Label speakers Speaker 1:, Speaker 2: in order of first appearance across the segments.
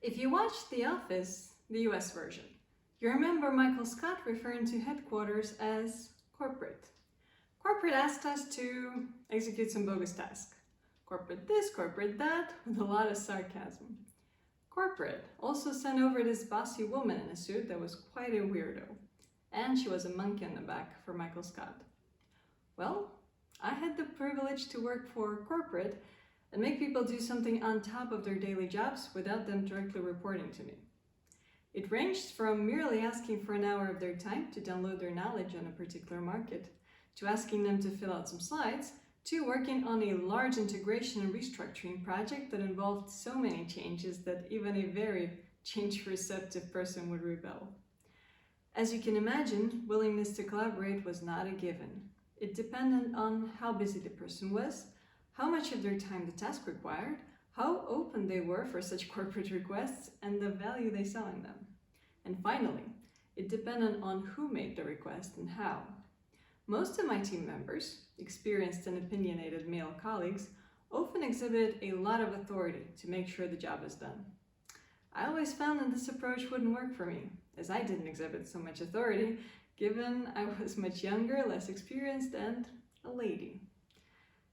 Speaker 1: If you watched The Office, the US version, you remember Michael Scott referring to headquarters as corporate. Corporate asked us to execute some bogus task. Corporate this, corporate that, with a lot of sarcasm. Corporate also sent over this bossy woman in a suit that was quite a weirdo. And she was a monkey on the back for Michael Scott. Well, I had the privilege to work for corporate and make people do something on top of their daily jobs without them directly reporting to me. It ranged from merely asking for an hour of their time to download their knowledge on a particular market, to asking them to fill out some slides, to working on a large integration and restructuring project that involved so many changes that even a very change-receptive person would rebel. As you can imagine, willingness to collaborate was not a given. It depended on how busy the person was, how much of their time the task required, how open they were for such corporate requests, and the value they saw in them. And finally, it depended on who made the request and how. Most of my team members, experienced and opinionated male colleagues, often exhibited a lot of authority to make sure the job is done. I always found that this approach wouldn't work for me, as I didn't exhibit so much authority, given I was much younger, less experienced, and a lady.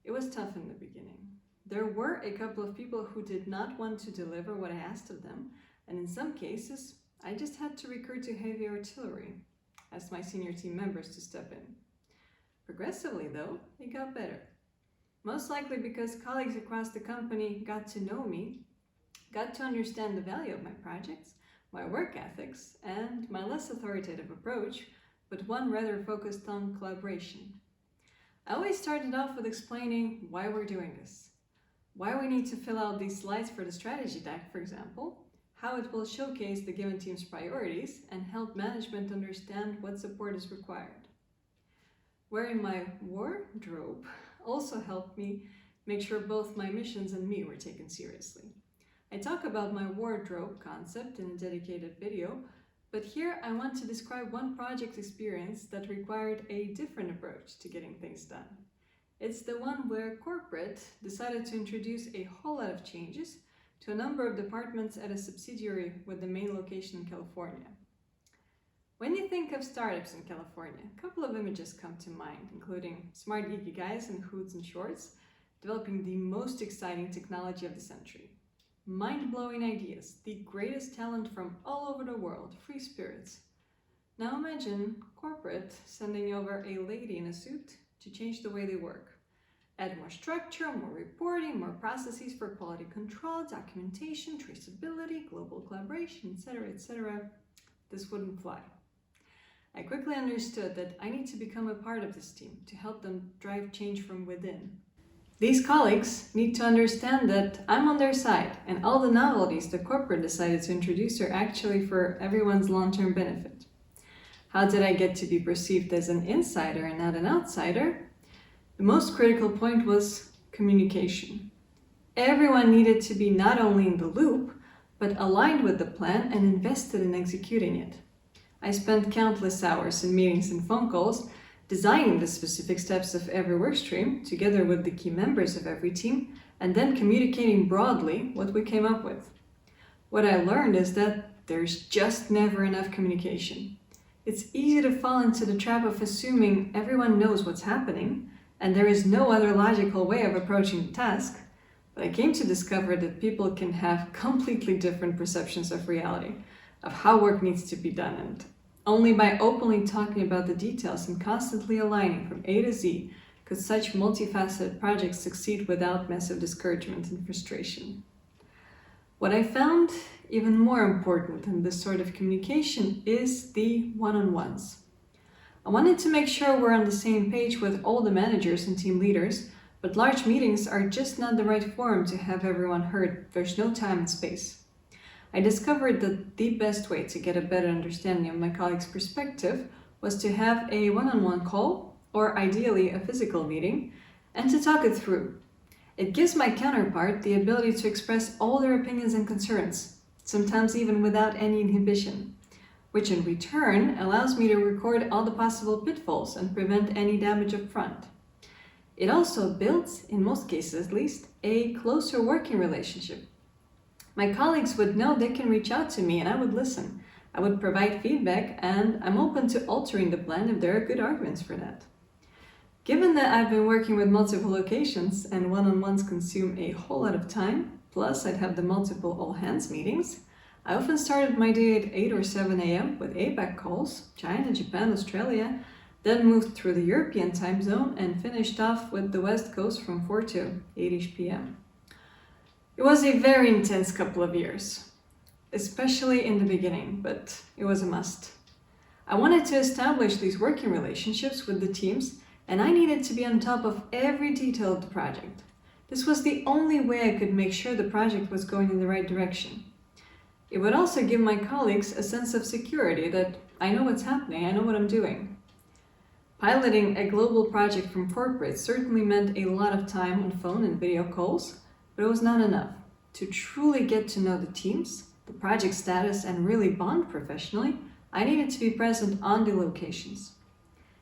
Speaker 1: It was tough in the beginning. There were a couple of people who did not want to deliver what I asked of them, and in some cases, I just had to recur to heavy artillery, asked my senior team members to step in. Progressively, though, it got better. Most likely because colleagues across the company got to know me, got to understand the value of my projects, my work ethics, and my less authoritative approach, but one rather focused on collaboration. I always started off with explaining why we're doing this, why we need to fill out these slides for the strategy deck, for example, how it will showcase the given team's priorities and help management understand what support is required. Wearing my wardrobe also helped me make sure both my missions and me were taken seriously. I talk about my wardrobe concept in a dedicated video, but here I want to describe one project experience that required a different approach to getting things done. It's the one where corporate decided to introduce a whole lot of changes to a number of departments at a subsidiary with the main location in California. When you think of startups in California, a couple of images come to mind, including smart geeky guys in hoods and shorts, developing the most exciting technology of the century. Mind-blowing ideas, the greatest talent from all over the world, free spirits. Now imagine corporate sending over a lady in a suit to change the way they work. Add more structure, more reporting, more processes for quality control, documentation, traceability, global collaboration, etc., etc. This wouldn't fly. I quickly understood that I need to become a part of this team to help them drive change from within. These colleagues need to understand that I'm on their side, and all the novelties the corporate decided to introduce are actually for everyone's long-term benefit. How did I get to be perceived as an insider and not an outsider? The most critical point was communication. Everyone needed to be not only in the loop, but aligned with the plan and invested in executing it. I spent countless hours in meetings and phone calls designing the specific steps of every workstream together with the key members of every team, and then communicating broadly what we came up with. What I learned is that there's just never enough communication. It's easy to fall into the trap of assuming everyone knows what's happening, and there is no other logical way of approaching the task, but I came to discover that people can have completely different perceptions of reality, of how work needs to be done, and only by openly talking about the details and constantly aligning from A to Z could such multifaceted projects succeed without massive discouragement and frustration. What I found even more important than this sort of communication is the one-on-ones. I wanted to make sure we're on the same page with all the managers and team leaders, but large meetings are just not the right forum to have everyone heard. There's no time and space. I discovered that the best way to get a better understanding of my colleagues' perspective was to have a one-on-one call, or ideally a physical meeting, and to talk it through. It gives my counterpart the ability to express all their opinions and concerns, sometimes even without any inhibition, which in return allows me to record all the possible pitfalls and prevent any damage up front. It also builds, in most cases at least, a closer working relationship. My colleagues would know they can reach out to me and I would listen. I would provide feedback, and I'm open to altering the plan if there are good arguments for that. Given that I've been working with multiple locations and one-on-ones consume a whole lot of time, plus I'd have the multiple all-hands meetings, I often started my day at 8 or 7 a.m. with APAC calls, China, Japan, Australia, then moved through the European time zone and finished off with the West Coast from 4 to 8ish p.m. It was a very intense couple of years, especially in the beginning, but it was a must. I wanted to establish these working relationships with the teams, and I needed to be on top of every detail of the project. This was the only way I could make sure the project was going in the right direction. It would also give my colleagues a sense of security that I know what's happening, I know what I'm doing. Piloting a global project from corporate certainly meant a lot of time on phone and video calls, but it was not enough. To truly get to know the teams, the project status, and really bond professionally, I needed to be present on the locations.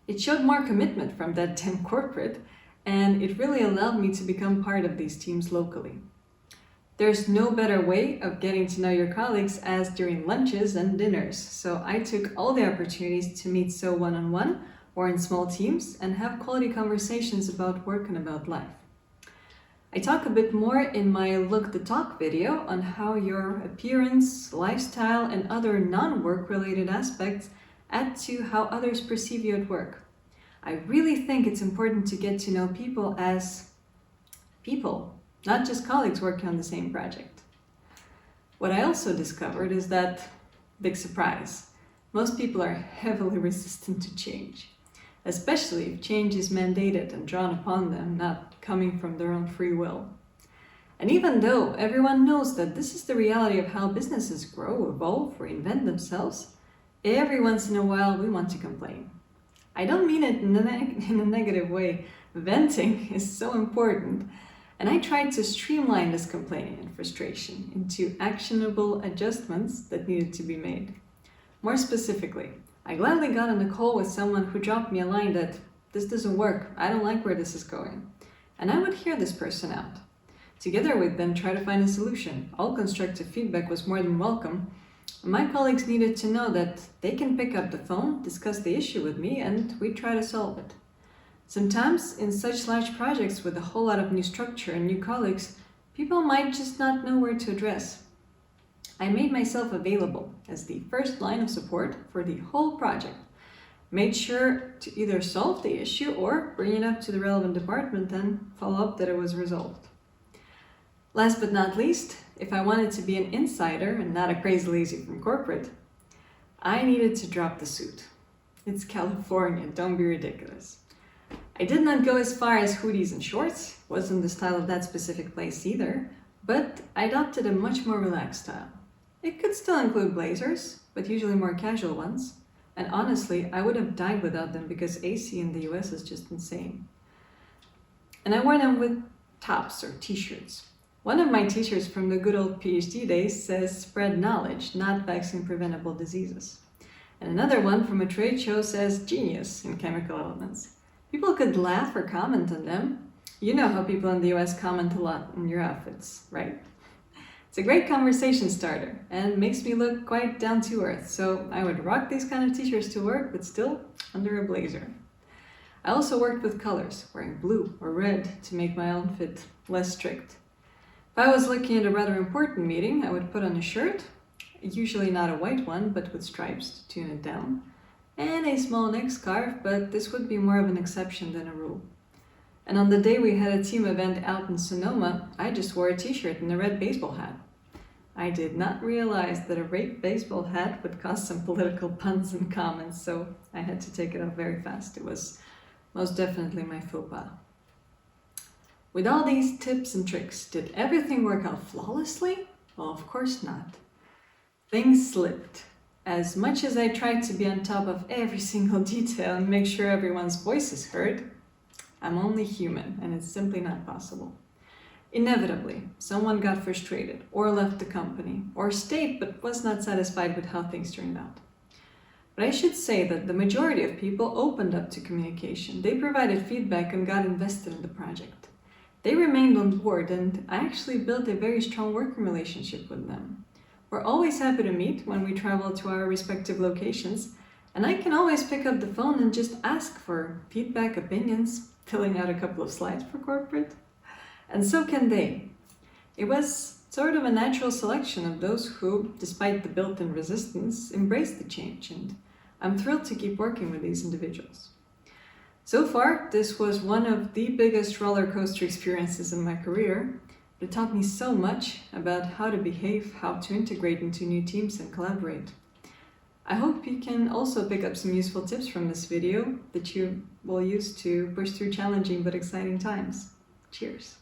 Speaker 1: It showed more commitment from that damn corporate, and it really allowed me to become part of these teams locally. There's no better way of getting to know your colleagues as during lunches and dinners, so I took all the opportunities to meet so one-on-one or in small teams and have quality conversations about work and about life. I talk a bit more in my Look the Talk video on how your appearance, lifestyle, and other non-work related aspects add to how others perceive you at work. I really think it's important to get to know people as people, not just colleagues working on the same project. What I also discovered is that, big surprise, most people are heavily resistant to change, especially if change is mandated and drawn upon them, not coming from their own free will. And even though everyone knows that this is the reality of how businesses grow, evolve, reinvent themselves, every once in a while we want to complain. I don't mean it in a negative way. Venting is so important, and I tried to streamline this complaining and frustration into actionable adjustments that needed to be made. More specifically, I gladly got on a call with someone who dropped me a line that, "This doesn't work, I don't like where this is going." And I would hear this person out. Together we'd then try to find a solution. All constructive feedback was more than welcome. My colleagues needed to know that they can pick up the phone, discuss the issue with me, and we'd try to solve it. Sometimes, in such large projects with a whole lot of new structure and new colleagues, people might just not know where to address. I made myself available as the first line of support for the whole project. Made sure to either solve the issue or bring it up to the relevant department and follow up that it was resolved. Last but not least, if I wanted to be an insider and not a crazy lazy from corporate, I needed to drop the suit. It's California, don't be ridiculous. I did not go as far as hoodies and shorts, wasn't the style of that specific place either, but I adopted a much more relaxed style. It could still include blazers, but usually more casual ones. And honestly, I would have died without them because AC in the US is just insane. And I wore them with tops or t-shirts. One of my t-shirts from the good old PhD days says "Spread knowledge, not vaccine preventable diseases." And another one from a trade show says "Genius" in chemical elements. People could laugh or comment on them. You know how people in the US comment a lot on your outfits, right? It's a great conversation starter and makes me look quite down to earth, so I would rock these kind of t-shirts to work, but still under a blazer. I also worked with colors, wearing blue or red to make my outfit less strict. If I was looking at a rather important meeting, I would put on a shirt, usually not a white one, but with stripes to tune it down, and a small neck scarf, but this would be more of an exception than a rule. And on the day we had a team event out in Sonoma, I just wore a t-shirt and a red baseball hat. I did not realize that a red baseball hat would cause some political puns and comments, so I had to take it off very fast. It was most definitely my faux pas. With all these tips and tricks, did everything work out flawlessly? Well, of course not. Things slipped. As much as I tried to be on top of every single detail and make sure everyone's voice is heard, I'm only human and it's simply not possible. Inevitably, someone got frustrated or left the company or stayed but was not satisfied with how things turned out. But I should say that the majority of people opened up to communication. They provided feedback and got invested in the project. They remained on board, and I actually built a very strong working relationship with them. We're always happy to meet when we travel to our respective locations, and I can always pick up the phone and just ask for feedback, opinions, filling out a couple of slides for corporate. And so can they. It was sort of a natural selection of those who, despite the built-in resistance, embraced the change, and I'm thrilled to keep working with these individuals. So far, this was one of the biggest roller coaster experiences in my career. It taught me so much about how to behave, how to integrate into new teams and collaborate. I hope you can also pick up some useful tips from this video that you will use to push through challenging but exciting times. Cheers!